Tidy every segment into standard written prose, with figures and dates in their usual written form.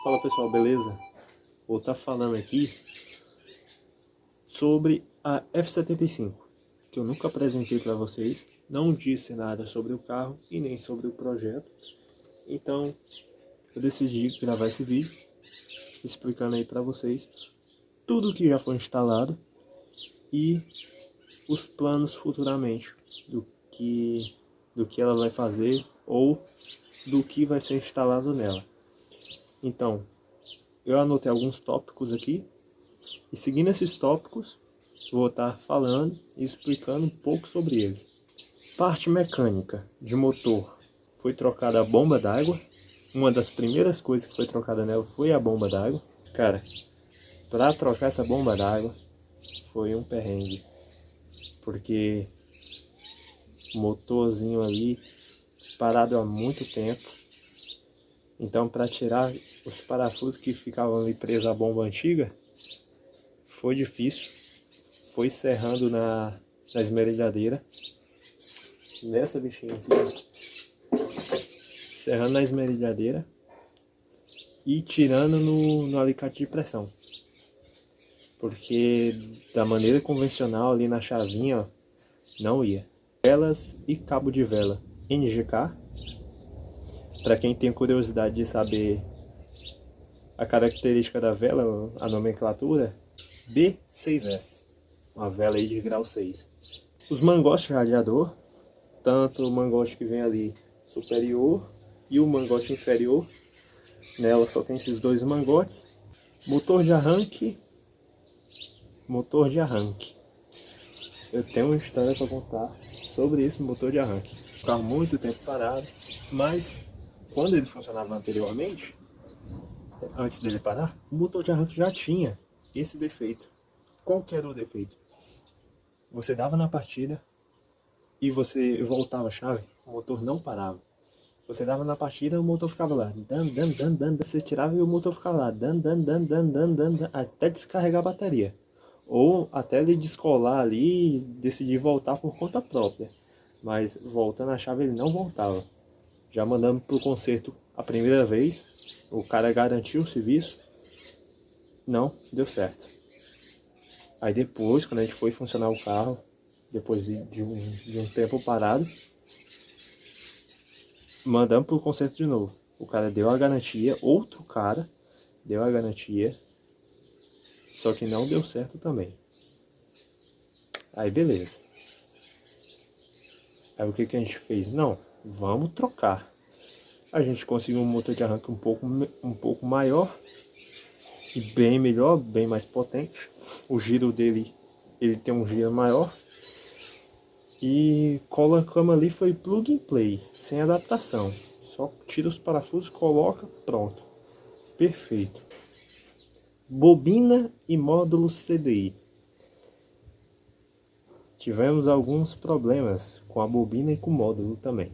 Fala pessoal, beleza? Vou estar falando aqui sobre a F75, que eu nunca apresentei para vocês, não disse nada sobre o carro e nem sobre o projeto. Então eu decidi gravar esse vídeo explicando aí para vocês tudo o que já foi instalado e os planos futuramente do que ela vai fazer ou do que vai ser instalado nela. Então, eu anotei alguns tópicos aqui e seguindo esses tópicos, vou estar falando e explicando um pouco sobre eles. Parte mecânica de motor. Foi trocada a bomba d'água. Uma das primeiras coisas que foi trocada nela foi a bomba d'água. Cara, para trocar essa bomba d'água foi um perrengue. Porque o motorzinho ali parado há muito tempo. Então, para tirar os parafusos que ficavam ali presos à bomba antiga, foi difícil. Foi serrando na esmerilhadeira. Nessa bichinha aqui, serrando na esmerilhadeira e tirando no alicate de pressão. Porque da maneira convencional ali na chavinha, ó, não ia. Velas e cabo de vela NGK. Para quem tem curiosidade de saber a característica da vela, a nomenclatura, B6S, uma vela aí de grau 6. Os mangotes de radiador, tanto o mangote que vem ali superior e o mangote inferior, nela só tem esses dois mangotes. Motor de arranque, eu tenho uma história para contar sobre esse motor de arranque. Ficava muito tempo parado, mas quando ele funcionava anteriormente, antes dele parar, o motor de arranque já tinha esse defeito. Qual que era o defeito? Você dava na partida e você voltava a chave, o motor não parava. Você dava na partida, o motor ficava lá, dando, você tirava e o motor ficava lá, dando, até descarregar a bateria. Ou até ele descolar ali e decidir voltar por conta própria. Mas voltando a chave ele não voltava. Já mandamos para o conserto a primeira vez, o cara garantiu o serviço, não deu certo. Aí depois, quando a gente foi funcionar o carro, depois de um tempo parado, mandamos para o conserto de novo. O cara deu a garantia, outro cara deu a garantia, só que não deu certo também. Aí beleza. Aí o que a gente fez? Não, vamos trocar. A gente conseguiu um motor de arranque um pouco maior e bem melhor, bem mais potente. O giro dele, ele tem um giro maior. E colocamos ali, foi plug and play, sem adaptação. Só tira os parafusos, coloca, pronto. Perfeito. Bobina e módulo CDI. Tivemos alguns problemas com a bobina e com o módulo também.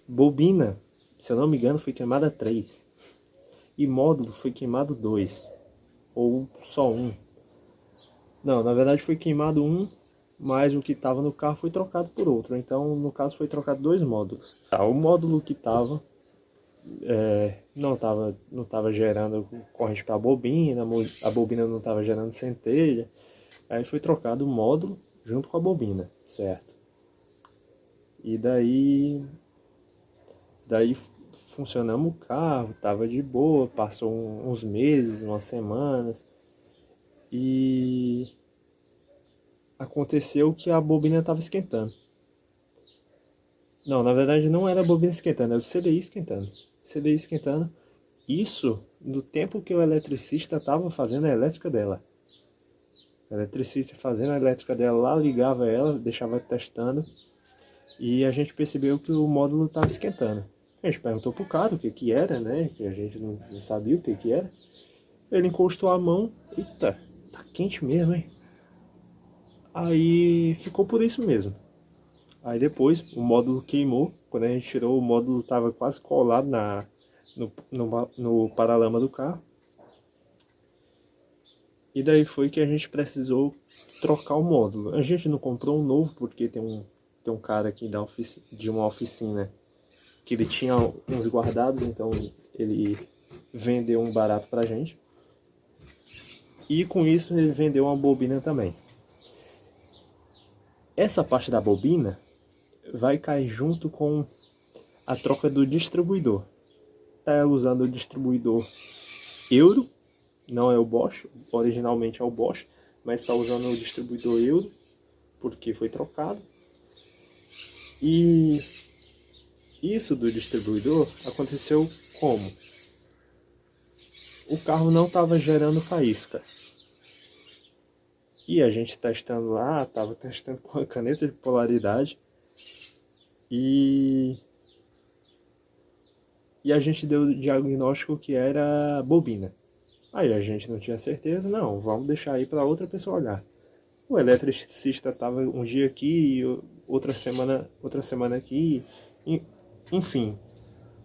Bobina, se eu não me engano, foi queimada 3. E módulo foi queimado 2. Ou só 1. Não, na verdade foi queimado 1, mas o que estava no carro foi trocado por outro. Então, no caso, foi trocado 2 módulos. Tá, o módulo que estava não estava gerando corrente para a bobina não estava gerando centelha. Aí foi trocado o módulo junto com a bobina, certo? E daí funcionamos o carro, tava de boa, passou uns meses, umas semanas, e aconteceu que a bobina estava esquentando. Não, na verdade não era a bobina esquentando, era o CDI esquentando. CDI esquentando, isso no tempo que o eletricista estava fazendo a elétrica dela. O eletricista fazendo a elétrica dela lá, ligava ela, deixava testando, e a gente percebeu que o módulo estava esquentando. A gente perguntou pro cara o que era, né, que a gente não sabia o que era. Ele encostou a mão, eita, tá quente mesmo, hein? Aí ficou por isso mesmo. Aí depois o módulo queimou. Quando a gente tirou, o módulo estava quase colado no paralama do carro. E daí foi que a gente precisou trocar o módulo. A gente não comprou um novo porque tem um cara aqui de uma oficina que ele tinha uns guardados, então ele vendeu um barato pra gente. E com isso ele vendeu uma bobina também. Essa parte da bobina vai cair junto com a troca do distribuidor. Tá usando o distribuidor Euro, não é o Bosch, originalmente é o Bosch, mas está usando o distribuidor Euro, porque foi trocado. E isso do distribuidor aconteceu como? O carro não estava gerando faísca. E a gente testando lá, estava testando com a caneta de polaridade. E a gente deu o diagnóstico que era bobina. Aí a gente não tinha certeza, não, vamos deixar aí para outra pessoa olhar. O eletricista estava um dia aqui, outra semana aqui, enfim,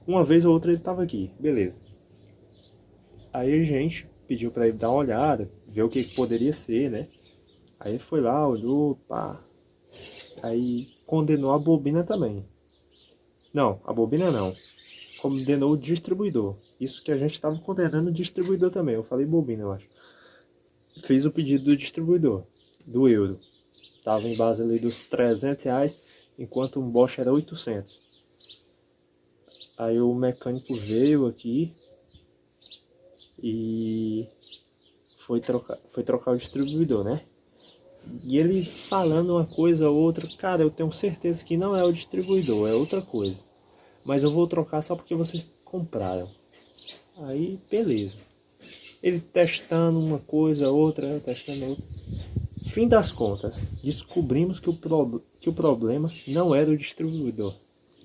uma vez ou outra ele estava aqui, beleza. Aí a gente pediu para ele dar uma olhada, ver o que poderia ser, né? Aí ele foi lá, olhou, pá. Aí condenou a bobina também. Não, a bobina não. Condenou o distribuidor. Isso que a gente estava condenando o distribuidor também. Eu falei bobina, eu acho. Fiz o pedido do distribuidor, do Euro. Tava em base ali dos R$300, enquanto um Bosch era 800. Aí o mecânico veio aqui e foi trocar o distribuidor, né? E ele falando uma coisa ou outra, cara, eu tenho certeza que não é o distribuidor, é outra coisa. Mas eu vou trocar só porque vocês compraram. Aí, beleza. Ele testando uma coisa, outra, testando outra. Fim das contas, descobrimos que o problema não era o distribuidor,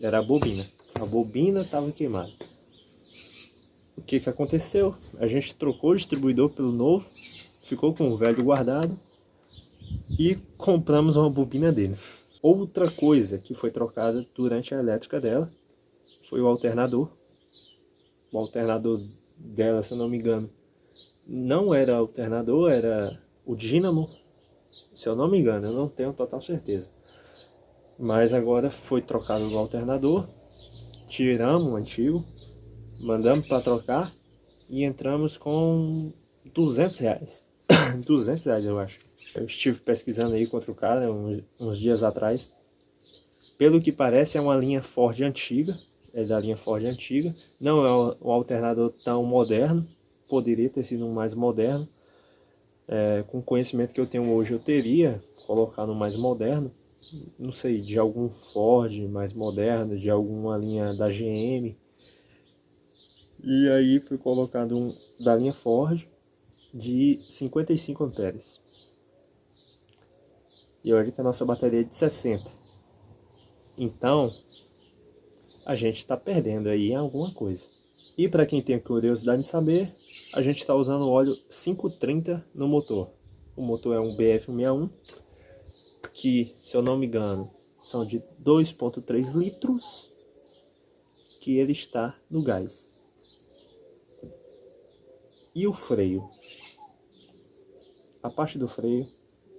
era a bobina. A bobina estava queimada. O que aconteceu? A gente trocou o distribuidor pelo novo, ficou com o velho guardado e compramos uma bobina dele. Outra coisa que foi trocada durante a elétrica dela foi o alternador. O alternador dela, se eu não me engano, não era alternador, era o dínamo. Se eu não me engano, eu não tenho total certeza. Mas agora foi trocado o alternador, tiramos o antigo, mandamos para trocar e entramos com R$200. R$200 eu acho. Eu estive pesquisando aí contra o cara, né, uns dias atrás. Pelo que parece é uma linha Ford antiga, é da linha Ford antiga. Não é um alternador tão moderno, poderia ter sido um mais moderno. Com o conhecimento que eu tenho hoje eu teria colocado um mais moderno. Não sei, de algum Ford mais moderno, de alguma linha da GM. E aí foi colocado um da linha Ford de 55 amperes. E olha que a nossa bateria é de 60. Então, a gente está perdendo aí alguma coisa. E para quem tem curiosidade de saber, a gente está usando óleo 530 no motor. O motor é um BF161, que, se eu não me engano, são de 2,3 litros, que ele está no gás. E o freio? A parte do freio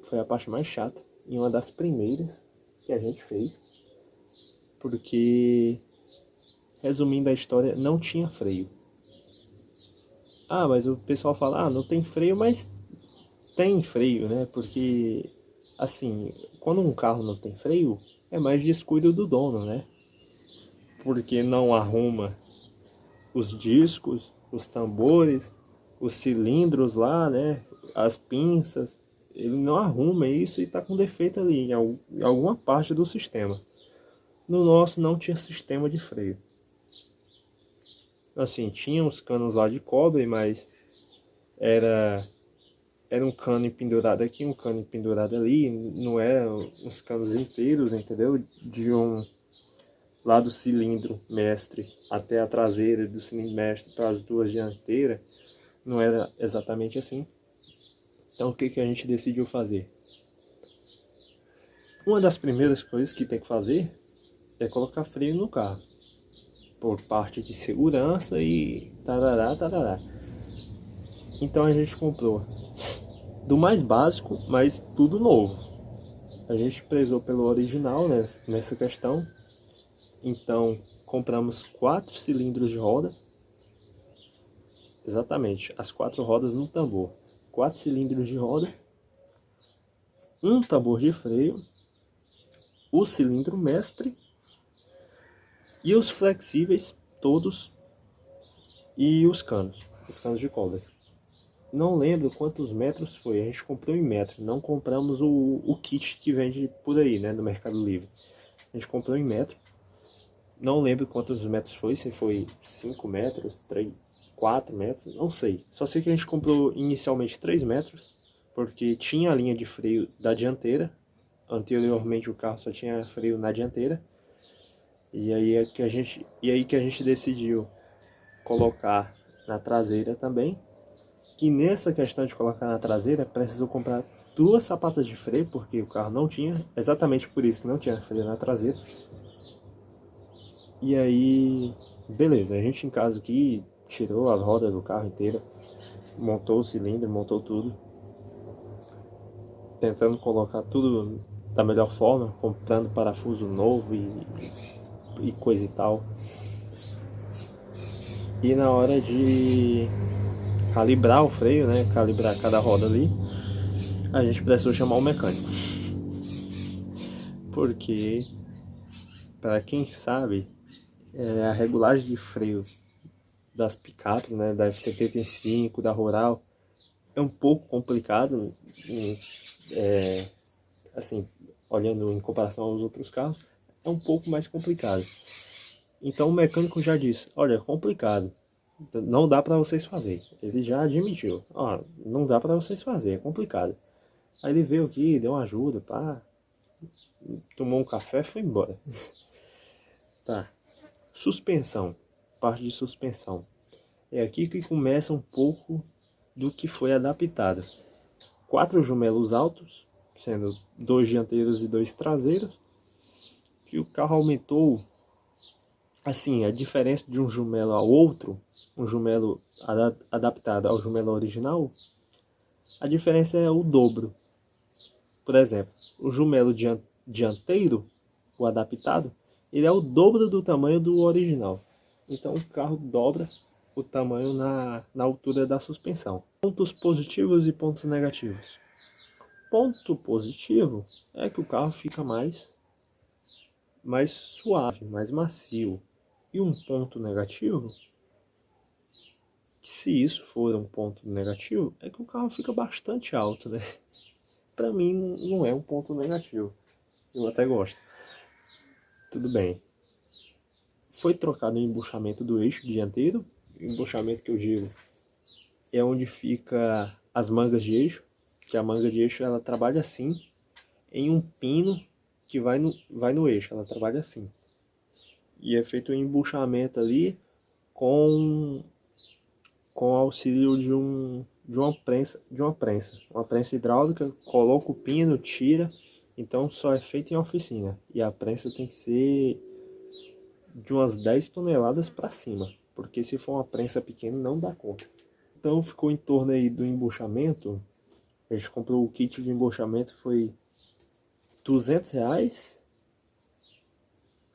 foi a parte mais chata e uma das primeiras que a gente fez, porque, resumindo a história, não tinha freio. Ah, mas o pessoal fala, não tem freio, mas tem freio, né? Porque, assim, quando um carro não tem freio, é mais descuido do dono, né? Porque não arruma os discos, os tambores, os cilindros lá, né? As pinças. Ele não arruma isso e está com defeito ali em alguma parte do sistema. No nosso não tinha sistema de freio. Assim, tinha uns canos lá de cobre, mas era um cano pendurado aqui, um cano pendurado ali, não era uns canos inteiros, entendeu? De um lá do cilindro mestre até a traseira, do cilindro mestre para as duas dianteiras, não era exatamente assim. Então o que a gente decidiu fazer? Uma das primeiras coisas que tem que fazer é colocar freio no carro, por parte de segurança e tarará, tarará. Então a gente comprou do mais básico, mas tudo novo. A gente prezou pelo original nessa questão. Então compramos 4 cilindros de roda, exatamente as 4 rodas no tambor, 4 cilindros de roda, um tambor de freio, o cilindro mestre e os flexíveis todos e os canos de cobre. Não lembro quantos metros foi, a gente comprou em metro, não compramos o kit que vende por aí, né, no Mercado Livre. A gente comprou em metro, não lembro quantos metros foi, se foi 5 metros, 3, 4 metros, não sei. Só sei que a gente comprou inicialmente 3 metros, porque tinha a linha de freio da dianteira. Anteriormente o carro só tinha freio na dianteira. E aí que a gente decidiu colocar na traseira também. Que nessa questão de colocar na traseira, precisou comprar 2 sapatas de freio, porque o carro não tinha, exatamente por isso que não tinha freio na traseira. E aí, beleza, a gente em casa aqui tirou as rodas do carro inteira, montou o cilindro, montou tudo, tentando colocar tudo da melhor forma, comprando parafuso novo e coisa e tal. E na hora de calibrar o freio, né, calibrar cada roda ali, a gente precisou chamar um mecânico. Porque, para quem sabe, a regulagem de freio das picapes, né, da F75, da Rural, é um pouco complicado, assim, olhando em comparação aos outros carros, é um pouco mais complicado. Então o mecânico já disse, olha, é complicado, não dá para vocês fazer. Ele já admitiu, ó, não dá para vocês fazer, é complicado. Aí ele veio aqui, deu uma ajuda, pá, tomou um café e foi embora. Tá, suspensão, parte de suspensão. É aqui que começa um pouco do que foi adaptado. 4 jumelos altos, sendo 2 dianteiros e 2 traseiros, que o carro aumentou, assim, a diferença de um jumelo ao outro, um jumelo adaptado ao jumelo original, a diferença é o dobro. Por exemplo, o jumelo dianteiro, o adaptado, ele é o dobro do tamanho do original. Então o carro dobra o tamanho na altura da suspensão. Pontos positivos e pontos negativos. Ponto positivo é que o carro fica mais suave, mais macio. E um ponto negativo, se isso for um ponto negativo, é que o carro fica bastante alto, né? Para mim não é um ponto negativo. Eu até gosto. Tudo bem. Foi trocado o embuchamento do eixo dianteiro. O embuchamento que eu digo é onde fica as mangas de eixo, que a manga de eixo ela trabalha assim, em um pino que vai no eixo, ela trabalha assim. E é feito um embuchamento ali com auxílio de uma prensa hidráulica, coloca o pino, tira, então só é feito em oficina. E a prensa tem que ser de umas 10 toneladas para cima, porque se for uma prensa pequena não dá conta. Então ficou em torno aí do embuchamento, a gente comprou o kit de embuchamento, foi R$200,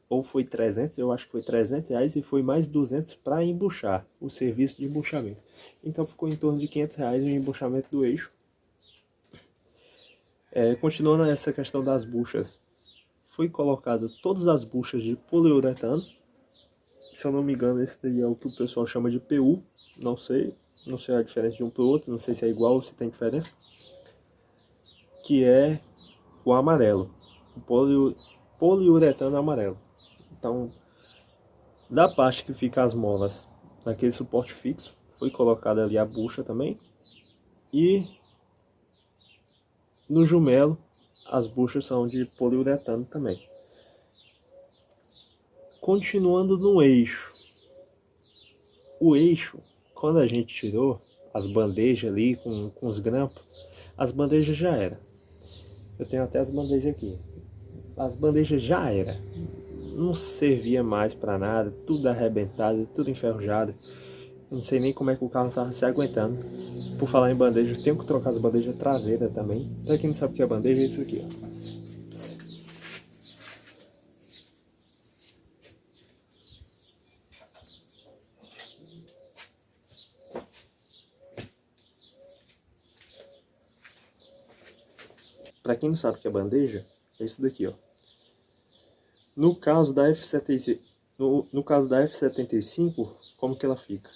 ou foi 300, eu acho que foi R$300 e foi mais 200 para embuchar, o serviço de embuchamento. Então ficou em torno de R$500 o embuchamento do eixo. Continuando essa questão das buchas, foi colocado todas as buchas de poliuretano. Se eu não me engano, esse daí é o que o pessoal chama de PU, não sei a diferença de um para o outro, não sei se é igual ou se tem diferença. Que é o amarelo, o poliuretano amarelo. Então, da parte que fica as molas naquele suporte fixo, foi colocada ali a bucha também. E no jumelo, as buchas são de poliuretano também. Continuando no eixo. O eixo, quando a gente tirou as bandejas ali com os grampos, as bandejas já era. Eu tenho até as bandejas aqui. As bandejas já era. Não servia mais para nada, tudo arrebentado, tudo enferrujado. Não sei nem como é que o carro estava se aguentando. Por falar em bandeja, eu tenho que trocar as bandejas traseiras também. Pra quem não sabe o que é bandeja, é isso aqui, ó. Para quem não sabe o que é bandeja, é isso daqui, ó. No caso da F75, no caso da F75, como que ela fica?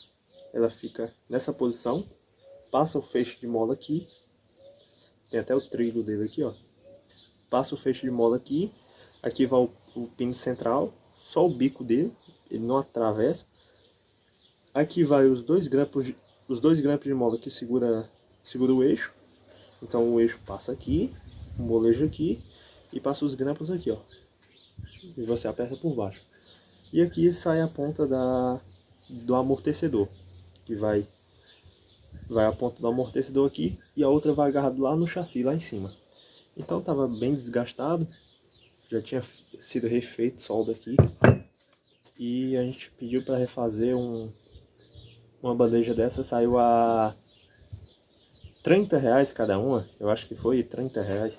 Ela fica nessa posição, passa o feixe de mola aqui, tem até o trilho dele aqui, ó. Passa o feixe de mola aqui, aqui vai o pino central, só o bico dele, ele não atravessa. Aqui vai os dois grampos de mola que segura o eixo. Então o eixo passa aqui, o molejo aqui e passa os grampos aqui, ó. E você aperta por baixo. E aqui sai a ponta do amortecedor, que vai a ponta do amortecedor aqui e a outra vai agarrado lá no chassi, lá em cima. Então estava bem desgastado, já tinha sido refeito solda aqui. E a gente pediu para refazer uma bandeja dessa, saiu a R$30 cada uma, eu acho que foi R$30.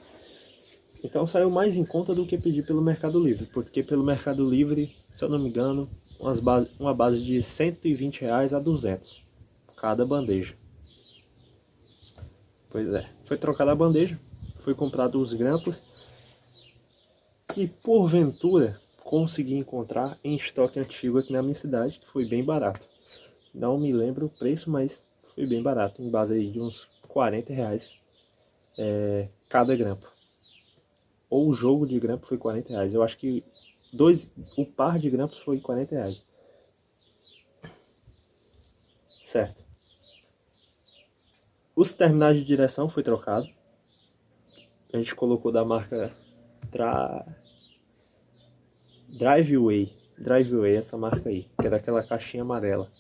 Então saiu mais em conta do que pedir pelo Mercado Livre, porque pelo Mercado Livre, se eu não me engano, uma base de R$120 a 200 cada bandeja. Pois é, foi trocada a bandeja, foi comprado os grampos e porventura consegui encontrar em estoque antigo aqui na minha cidade, que foi bem barato. Não me lembro o preço, mas foi bem barato, em base aí de uns R$40 cada grampo. Ou o jogo de grampo foi R$40. Eu acho que o par de grampos foi R$40. Certo. Os terminais de direção foi trocado. A gente colocou da marca Driveway, essa marca aí, que é daquela caixinha amarela.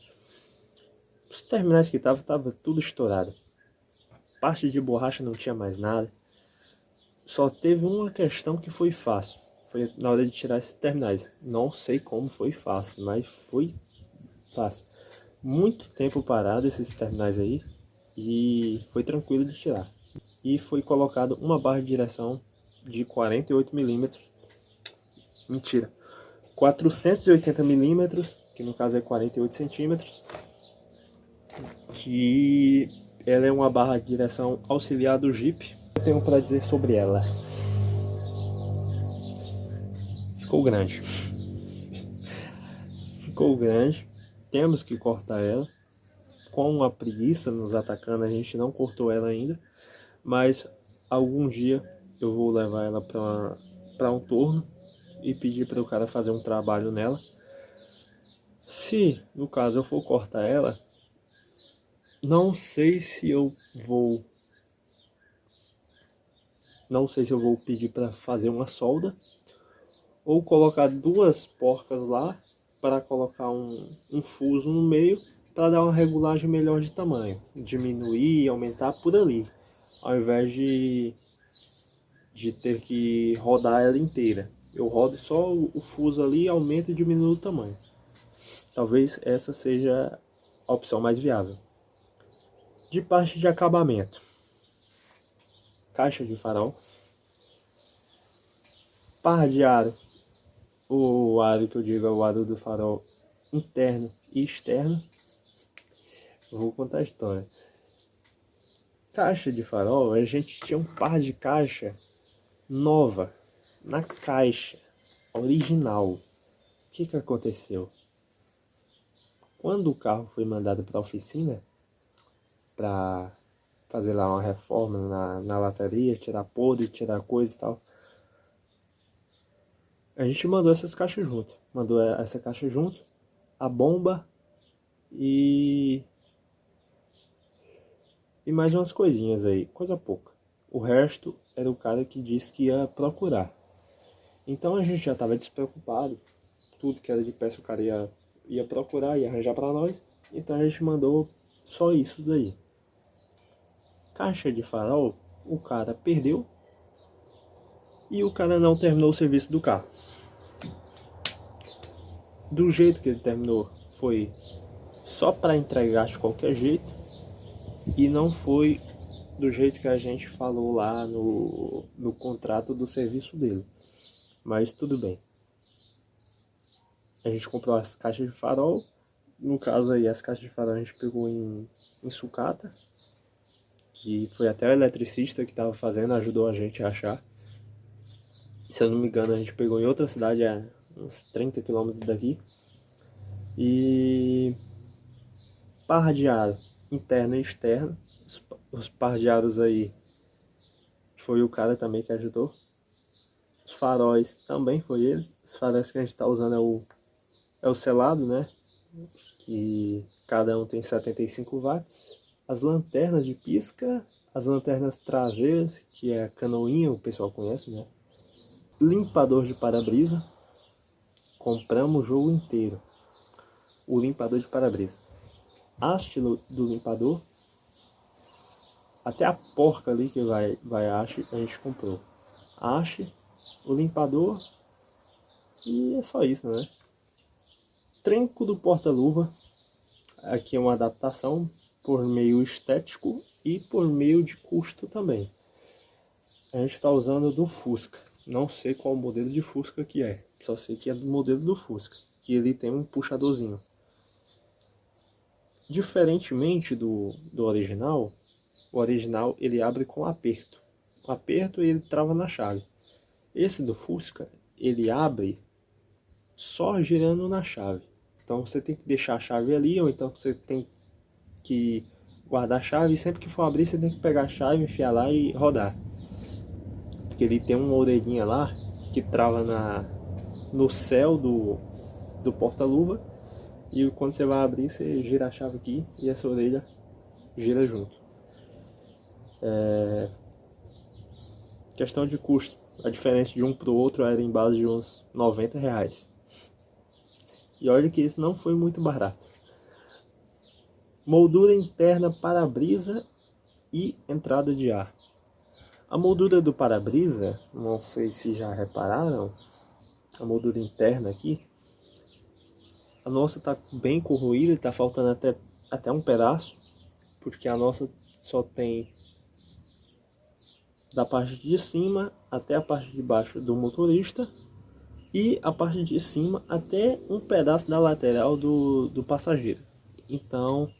Os terminais que tava tudo estourado. Parte de borracha não tinha mais nada. Só teve uma questão que foi fácil. Foi na hora de tirar esses terminais. Não sei como foi fácil, mas foi fácil. Muito tempo parado esses terminais aí. E foi tranquilo de tirar. E foi colocado uma barra de direção de 48 milímetros. Mentira. 480 milímetros, que no caso é 48 centímetros. Que ela é uma barra de direção auxiliar do Jeep. Eu tenho para dizer sobre ela. Ficou grande. Ficou grande. Temos que cortar ela. Com a preguiça nos atacando, a gente não cortou ela ainda. Mas algum dia eu vou levar ela para um torno e pedir para o cara fazer um trabalho nela. Se no caso eu for cortar ela, não sei se eu vou pedir para fazer uma solda ou colocar duas porcas lá para colocar um fuso no meio para dar uma regulagem melhor de tamanho, diminuir e aumentar por ali, ao invés de ter que rodar ela inteira. Eu rodo só o fuso ali, aumenta e diminui o tamanho. Talvez essa seja a opção mais viável. De parte de acabamento: caixa de farol, par de aro. O aro que eu digo é o aro do farol interno e externo. Vou contar a história. Caixa de farol, a gente tinha um par de caixa nova, na caixa original. O que aconteceu? Quando o carro foi mandado para a oficina, para fazer lá uma reforma na lataria, tirar podre, tirar coisa e tal, a gente mandou essas caixas junto. Mandou essa caixa junto, a bomba e mais umas coisinhas aí, coisa pouca. O resto era o cara que disse que ia procurar. Então a gente já estava despreocupado. Tudo que era de peça o cara ia procurar, ia arranjar para nós. Então a gente mandou só isso daí. Caixa de farol, o cara perdeu e o cara não terminou o serviço do carro. Do jeito que ele terminou, foi só para entregar de qualquer jeito e não foi do jeito que a gente falou lá no contrato do serviço dele. Mas tudo bem. A gente comprou as caixas de farol. No caso aí, as caixas de farol a gente pegou em sucata, que foi até o eletricista que estava fazendo, ajudou a gente a achar. Se eu não me engano, a gente pegou em outra cidade, uns 30 quilômetros daqui. E par de aro interno e externo. Os par de aros aí foi o cara também que ajudou. Os faróis também foi ele. Os faróis que a gente está usando é o selado, né? Que cada um tem 75 watts. As lanternas de pisca, as lanternas traseiras, que é a canoinha, o pessoal conhece, né? Limpador de para-brisa. Compramos o jogo inteiro. O limpador de para-brisa. Haste do limpador. Até a porca ali que vai a haste, a gente comprou. A haste, o limpador e é só isso, né? Tranco do porta-luva. Aqui é uma adaptação por meio estético e por meio de custo também. A gente está usando do Fusca. Não sei qual modelo de Fusca que é. Só sei que é do modelo do Fusca. Que ele tem um puxadorzinho. Diferentemente do original, o original ele abre com aperto. O aperto ele trava na chave. Esse do Fusca, ele abre só girando na chave. Então você tem que deixar a chave ali, ou então você tem que guardar a chave e sempre que for abrir você tem que pegar a chave, enfiar lá e rodar. Porque ele tem uma orelhinha lá que trava no céu do porta-luva. E quando você vai abrir, você gira a chave aqui e essa orelha gira junto. Questão de custo. A diferença de um para o outro era em base de uns R$90. E olha que isso não foi muito barato. Moldura interna para-brisa e entrada de ar. A moldura do para-brisa, não sei se já repararam, a moldura interna aqui, a nossa está bem corroída, está faltando até um pedaço, porque a nossa só tem da parte de cima até a parte de baixo do motorista e a parte de cima até um pedaço da lateral do passageiro. Então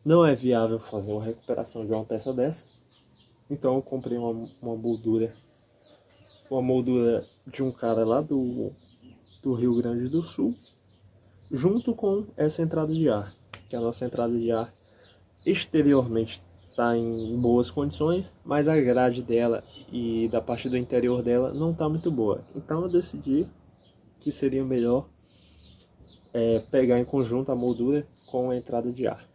não é viável fazer uma recuperação de uma peça dessa. Então eu comprei uma moldura de um cara lá do Rio Grande do Sul, junto com essa entrada de ar, que a nossa entrada de ar exteriormente está em boas condições, mas a grade dela e da parte do interior dela não está muito boa. Então eu decidi que seria melhor pegar em conjunto a moldura com a entrada de ar.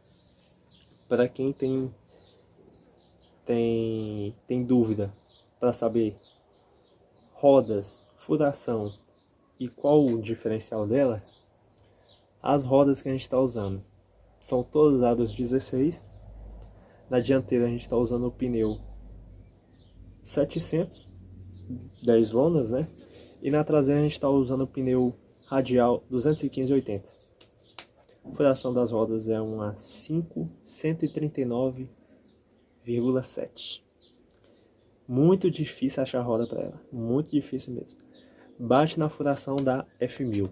Para quem tem dúvida para saber rodas, furação e qual o diferencial dela, as rodas que a gente está usando são todas aros 16. Na dianteira a gente está usando o pneu 700, 10 lonas, né? E na traseira a gente está usando o pneu radial 215/80. A furação das rodas é uma 5.139,7. Muito difícil achar roda para ela, muito difícil mesmo. Bate na furação da F1000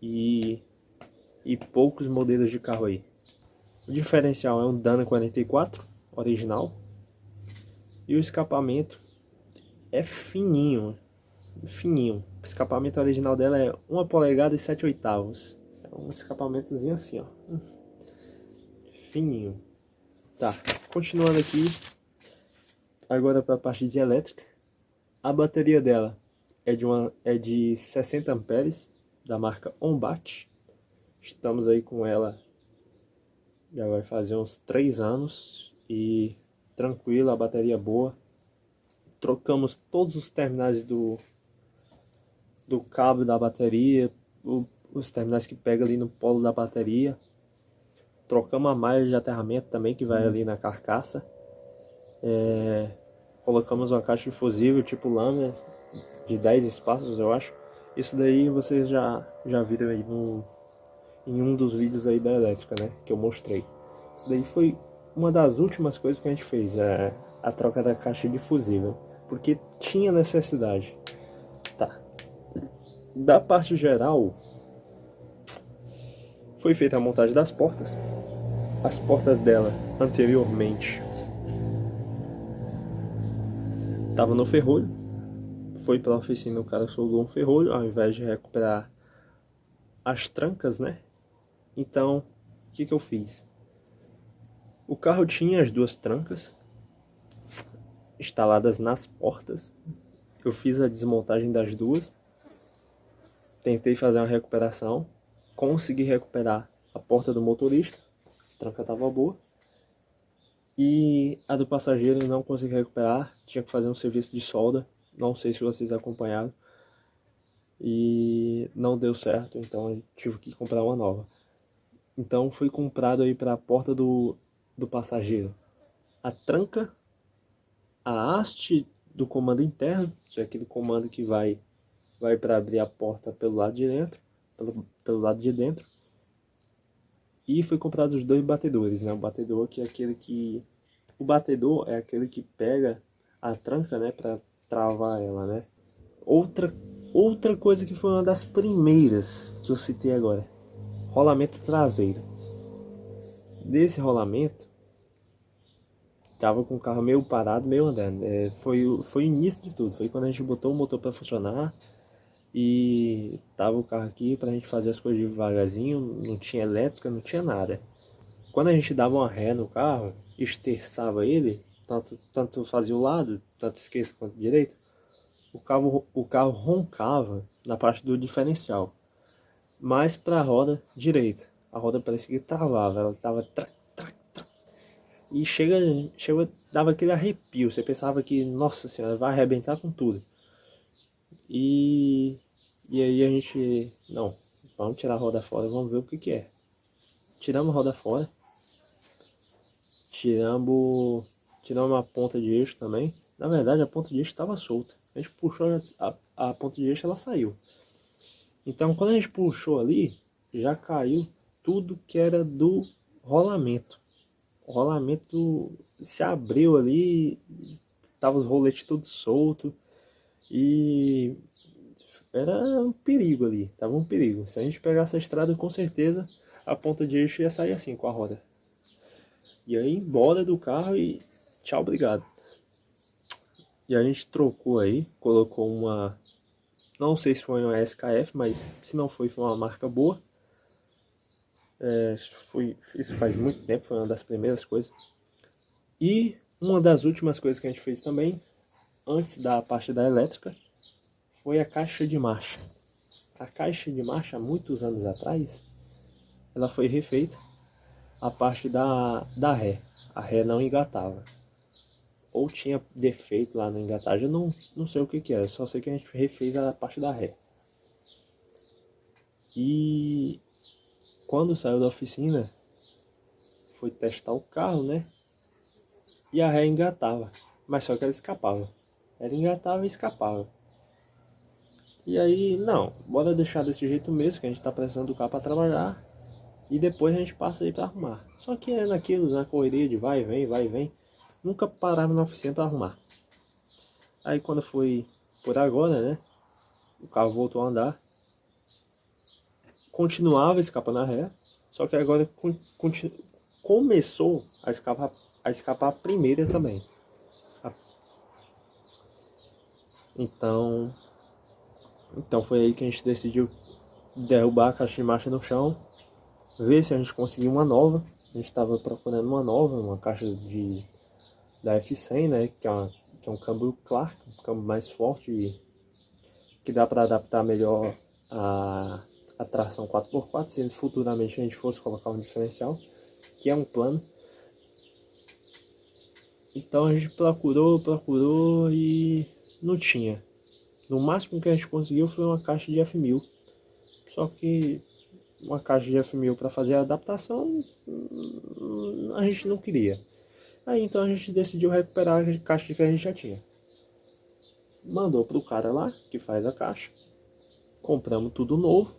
e poucos modelos de carro aí. O diferencial é um Dana 44 original e o escapamento é fininho, fininho. O escapamento original dela é 1 polegada e 7/8. É um escapamentozinho assim, ó, fininho. Tá, continuando aqui, agora para a parte de elétrica. A bateria dela é de 60 amperes, da marca Onbat. Estamos aí com ela, já vai fazer uns 3 anos e tranquila, a bateria boa. Trocamos todos os terminais do cabo da bateria, os terminais que pega ali no polo da bateria. Trocamos a malha de aterramento também, que vai ali na carcaça. Colocamos uma caixa de fusível tipo lâmina de 10 espaços, eu acho. Isso daí vocês já viram aí em um dos vídeos aí da elétrica, né, que eu mostrei. Isso daí foi uma das últimas coisas que a gente fez, a troca da caixa de fusível, porque tinha necessidade. Tá. Da parte geral, foi feita a montagem das portas. as portas dela anteriormente tava no ferrolho. Foi pra oficina, o cara soldou um ferrolho ao invés de recuperar as trancas, né? Então, o que eu fiz? O carro tinha as duas trancas instaladas nas portas. Eu fiz a desmontagem das duas. Tentei fazer uma recuperação. Consegui recuperar a porta do motorista. A tranca estava boa. E a do passageiro não consegui recuperar. Tinha que fazer um serviço de solda. Não sei se vocês acompanharam. E não deu certo, então eu tive que comprar uma nova. Então foi comprado aí para a porta do passageiro a tranca, a haste do comando interno, que é aquele comando que vai para abrir a porta pelo lado de dentro, pelo lado de dentro. E foi comprado os dois batedores, né? O batedor que é aquele que o batedor é aquele que pega a tranca, né, para travar ela, né? Outra coisa que foi uma das primeiras que eu citei agora, rolamento traseiro. Desse rolamento tava com o carro meio parado, meio andando. Foi o início de tudo. Foi quando a gente botou o motor para funcionar e tava o carro aqui pra gente fazer as coisas devagarzinho. Não tinha elétrica, não tinha nada. Quando a gente dava uma ré no carro, esterçava ele, tanto fazia o lado, tanto esquerdo quanto direito, o carro roncava na parte do diferencial. Mais para a roda direita. A roda parecia que travava, ela tava e dava aquele arrepio. Você pensava que, nossa senhora, vai arrebentar com tudo. E aí a gente, não, vamos tirar a roda fora, vamos ver o que é. Tiramos a roda fora, tiramos a ponta de eixo também. Na verdade, a ponta de eixo estava solta. A gente puxou a ponta de eixo, ela saiu. Então, quando a gente puxou ali, já caiu tudo que era do rolamento. O rolamento se abriu ali, tava os roletes todos soltos e era um perigo ali, tava um perigo. Se a gente pegasse a estrada, com certeza a ponta de eixo ia sair assim com a roda. E aí embora do carro e tchau, obrigado. E a gente trocou aí, colocou uma, não sei se foi uma SKF, mas se não foi uma marca boa. Isso faz muito tempo, foi uma das primeiras coisas. E uma das últimas coisas que a gente fez também, antes da parte da elétrica, foi a caixa de marcha. A caixa de marcha, há muitos anos atrás, ela foi refeita, a parte da ré. A ré não engatava. Ou tinha defeito lá na engatagem, eu não sei o que era, só sei que a gente refez a parte da ré. E quando saiu da oficina, foi testar o carro, né? E a ré engatava, mas só que ela escapava. Ela engatava e escapava. E aí, não, bora deixar desse jeito mesmo, que a gente tá precisando do carro para trabalhar. E depois a gente passa aí para arrumar. Só que é naquilo, na correria de vai e vem. Nunca parava na oficina para arrumar. Aí quando foi por agora, né? O carro voltou a andar. Continuava escapando a ré. Só que agora começou a escapar a primeira também. Então foi aí que a gente decidiu derrubar a caixa de marcha no chão. Ver se a gente conseguia uma nova. A gente estava procurando uma nova, uma caixa da F100, né? Que é um câmbio Clark, um câmbio mais forte e que dá para adaptar melhor a tração 4x4, se futuramente a gente fosse colocar um diferencial, que é um plano. Então a gente procurou e não tinha. No máximo que a gente conseguiu foi uma caixa de F1000. Só que uma caixa de F1000 para fazer a adaptação a gente não queria. Aí então a gente decidiu recuperar a caixa que a gente já tinha. Mandou pro cara lá que faz a caixa. Compramos tudo novo.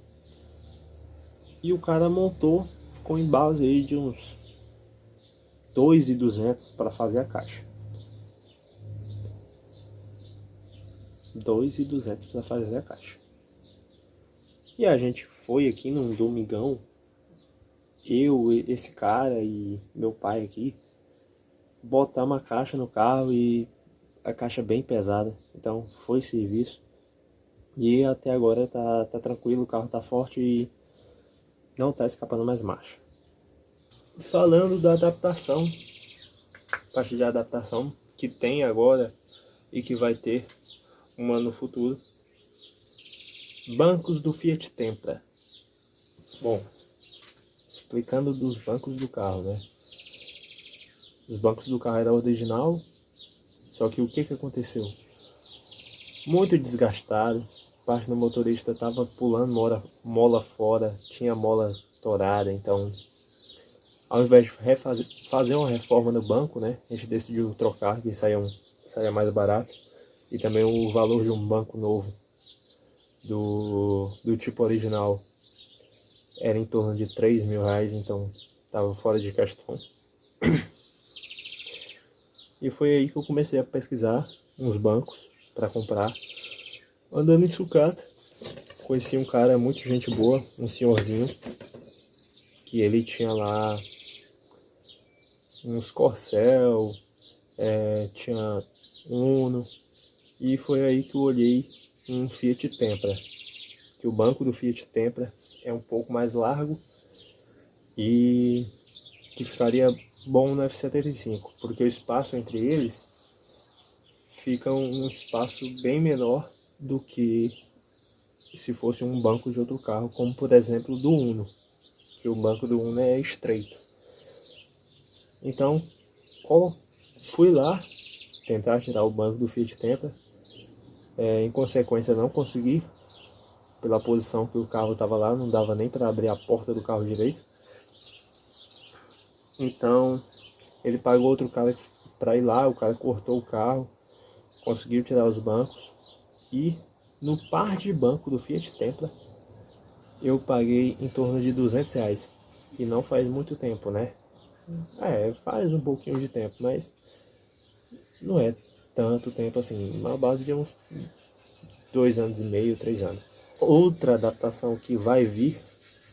E o cara montou com em base aí de uns 2.200 para fazer a caixa. 2.200 para fazer a caixa. E a gente foi aqui num domingão esse cara e meu pai aqui, botar uma caixa no carro e a caixa bem pesada. Então foi serviço. E até agora tá tranquilo, o carro tá forte e não tá escapando mais marcha. Falando da adaptação, parte de adaptação que tem agora e que vai ter uma no futuro. Bancos do Fiat Tempra. Bom, explicando dos bancos do carro, né? Os bancos do carro eram original, só que o que aconteceu? Muito desgastado, parte do motorista estava pulando mola fora, tinha mola torada, então ao invés de fazer uma reforma no banco, né, a gente decidiu trocar, que saia mais barato, e também o valor de um banco novo do tipo original era em torno de R$ 3.000, então estava fora de questão. E foi aí que eu comecei a pesquisar uns bancos para comprar. Andando em sucata, conheci um cara muito gente boa, um senhorzinho, que ele tinha lá uns Corcel, tinha Uno, e foi aí que eu olhei um Fiat Tempra, que o banco do Fiat Tempra é um pouco mais largo e que ficaria bom no F75, porque o espaço entre eles fica um espaço bem menor do que se fosse um banco de outro carro, como por exemplo do Uno, que o banco do Uno é estreito. Então fui lá tentar tirar o banco do Fiat Tempra, em consequência não consegui, pela posição que o carro estava lá, não dava nem para abrir a porta do carro direito. Então ele pagou outro cara para ir lá, o cara cortou o carro, conseguiu tirar os bancos, e no par de banco do Fiat Tempra eu paguei em torno de R$ 200, e não faz muito tempo, né? Faz um pouquinho de tempo, mas não é tanto tempo assim, uma base de uns 2 anos e meio, 3 anos. Outra adaptação que vai vir,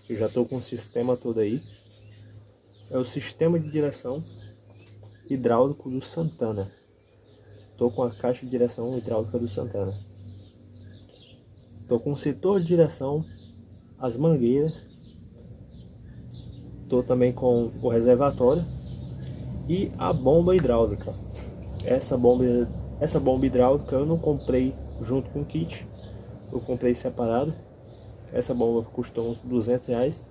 que eu já estou com o sistema todo aí, é o sistema de direção hidráulico do Santana. Estou com a caixa de direção hidráulica do Santana. Estou com o setor de direção, as mangueiras. Estou também com o reservatório e a bomba hidráulica. Essa bomba hidráulica eu não comprei junto com o kit, eu comprei separado. Essa bomba custou uns R$ 200,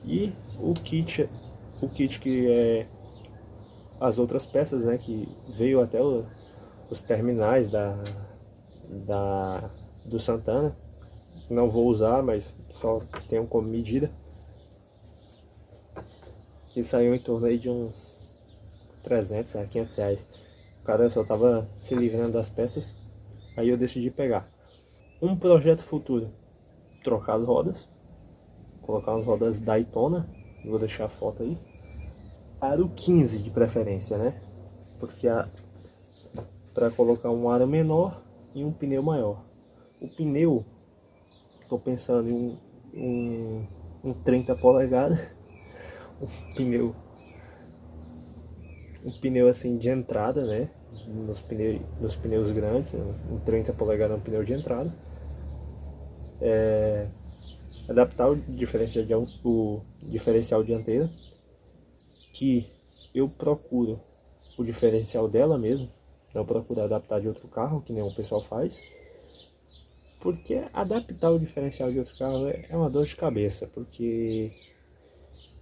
e o kit que é as outras peças, né, que veio até os terminais do Santana. Não vou usar, mas só tenho como medida, que saiu em torno aí de uns R$ 300 a R$ 500. O cara só tava se livrando das peças, aí eu decidi pegar. Um projeto futuro: trocar as rodas, colocar umas rodas Daytona, vou deixar a foto aí, aro 15 de preferência, né? Porque para colocar um aro menor e um pneu maior. O pneu, estou pensando em um 30 polegadas, um pneu assim de entrada, né? Nos pneus grandes, um 30 polegadas é um pneu de entrada. Adaptar o diferencial dianteiro, que eu procuro o diferencial dela mesmo, não procuro adaptar de outro carro, que nem o pessoal faz, porque adaptar o diferencial de outro carro é uma dor de cabeça, porque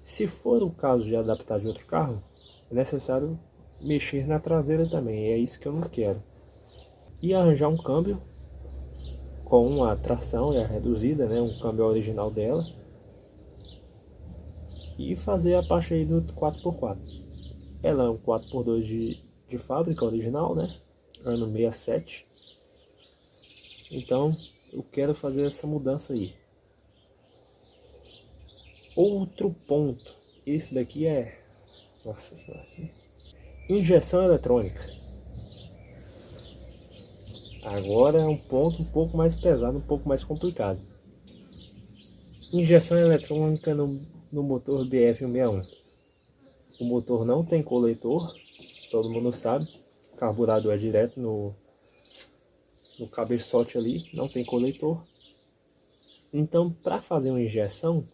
se for o caso de adaptar de outro carro, é necessário mexer na traseira também, é isso que eu não quero. E arranjar um câmbio com uma tração reduzida, né, um câmbio original dela, e fazer a parte aí do 4x4. Ela é um 4x2 de fábrica original, né, ano 67. Então eu quero fazer essa mudança aí. Outro ponto, esse daqui é, nossa senhora, injeção eletrônica. Agora é um ponto um pouco mais pesado, um pouco mais complicado. Injeção eletrônica no no motor BF161. O motor não tem coletor, todo mundo sabe. O carburador é direto no cabeçote ali, não tem coletor. Então, para fazer uma injeção,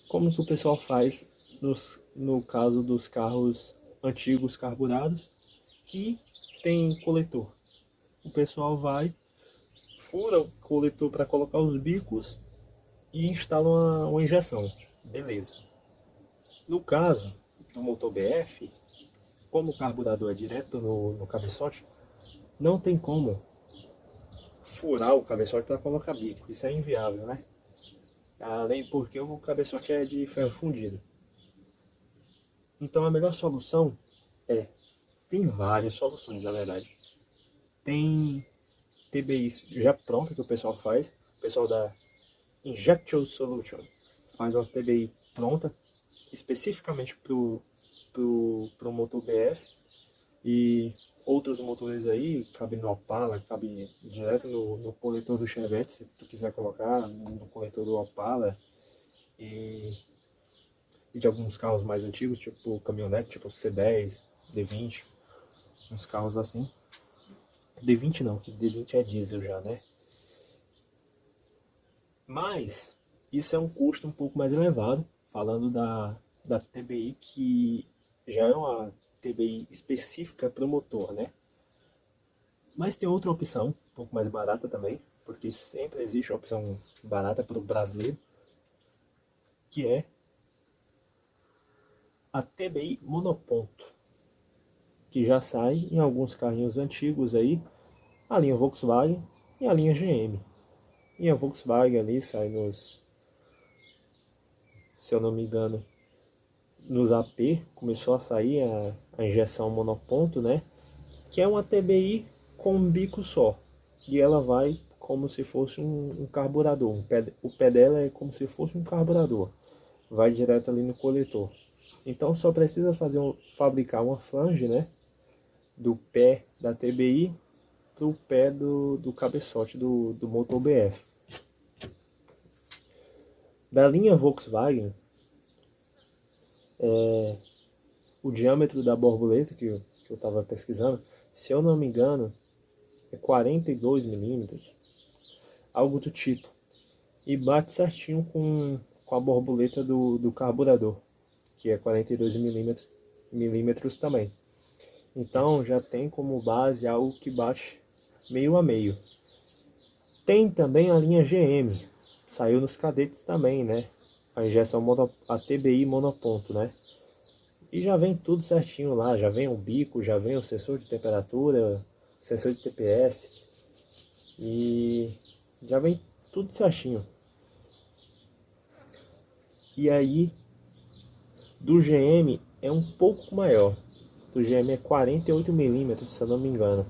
como que o pessoal faz no caso dos carros antigos carburados que tem coletor? O pessoal vai, fura o coletor para colocar os bicos e instala uma injeção. Beleza. No caso do motor BF, como o carburador é direto no cabeçote, não tem como furar o cabeçote para colocar bico. Isso é inviável, né? Além porque o cabeçote é de ferro fundido. Então a melhor solução tem várias soluções, na verdade. Tem TBI já pronta que o pessoal faz. O pessoal da Injection Solution faz uma TBI pronta especificamente pro motor BF. E outros motores aí, cabe no Opala, cabe direto no coletor do Chevette, se tu quiser colocar no coletor do Opala. E de alguns carros mais antigos, tipo caminhonete, tipo C10, D20, uns carros assim. D20 não, que D20 é diesel já, né? Mas isso é um custo um pouco mais elevado, falando da TBI, que já é uma TBI específica para o motor, né? Mas tem outra opção, um pouco mais barata também, porque sempre existe a opção barata para o brasileiro, que é a TBI monoponto, que já sai em alguns carrinhos antigos aí, a linha Volkswagen e a linha GM. E a Volkswagen ali sai nos, se eu não me engano, nos AP, começou a sair a injeção monoponto, né? Que é uma TBI com um bico só. E ela vai como se fosse um carburador. O pé dela é como se fosse um carburador. Vai direto ali no coletor. Então só precisa fabricar uma flange, né? Do pé da TBI para o pé do cabeçote do motor BF. Da linha Volkswagen, o diâmetro da borboleta que eu estava pesquisando, se eu não me engano, é 42 milímetros, algo do tipo. E bate certinho com a borboleta do carburador, que é 42 milímetros também. Então já tem como base algo que bate meio a meio. Tem também a linha GM, saiu nos cadetes também, né? A injeção a TBI monoponto, né? E já vem tudo certinho lá, já vem o bico, já vem o sensor de temperatura, sensor de TPS, e já vem tudo certinho. E aí, do GM é um pouco maior, do GM é 48 milímetros, se eu não me engano.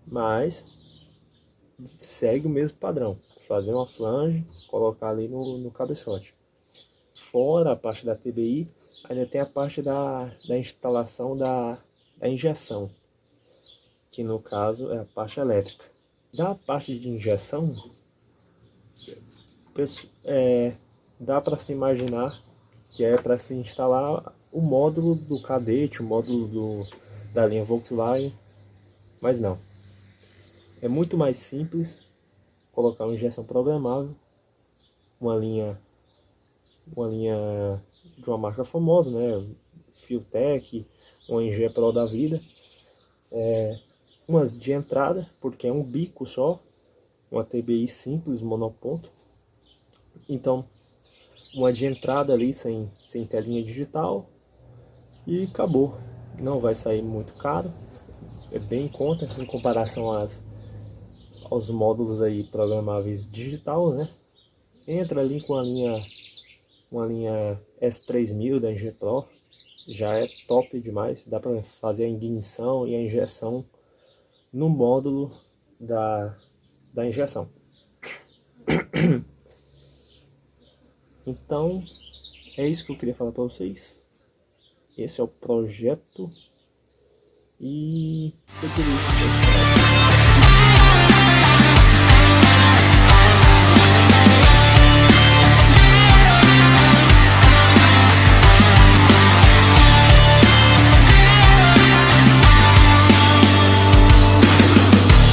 Mas segue o mesmo padrão, fazer uma flange, colocar ali no cabeçote. Fora a parte da TBI, ainda tem a parte da instalação da injeção, que no caso é a parte elétrica. Da parte de injeção, dá para se imaginar que é para se instalar o módulo do cadete, o módulo da linha Volkswagen, mas não. É muito mais simples colocar uma injeção programável, uma linha de uma marca famosa, né? Fiotec, uma Engie Pro da vida. Umas de entrada, porque é um bico só, uma TBI simples, monoponto. Então, uma de entrada ali sem telinha digital e acabou. Não vai sair muito caro, é bem em conta em comparação aos módulos aí programáveis digital, né? Entra ali com uma linha S3000 da Engie Pro, já é top demais, dá para fazer a ignição e a injeção no módulo da injeção. Então, é isso que eu queria falar para vocês. Esse é o projeto e eu queria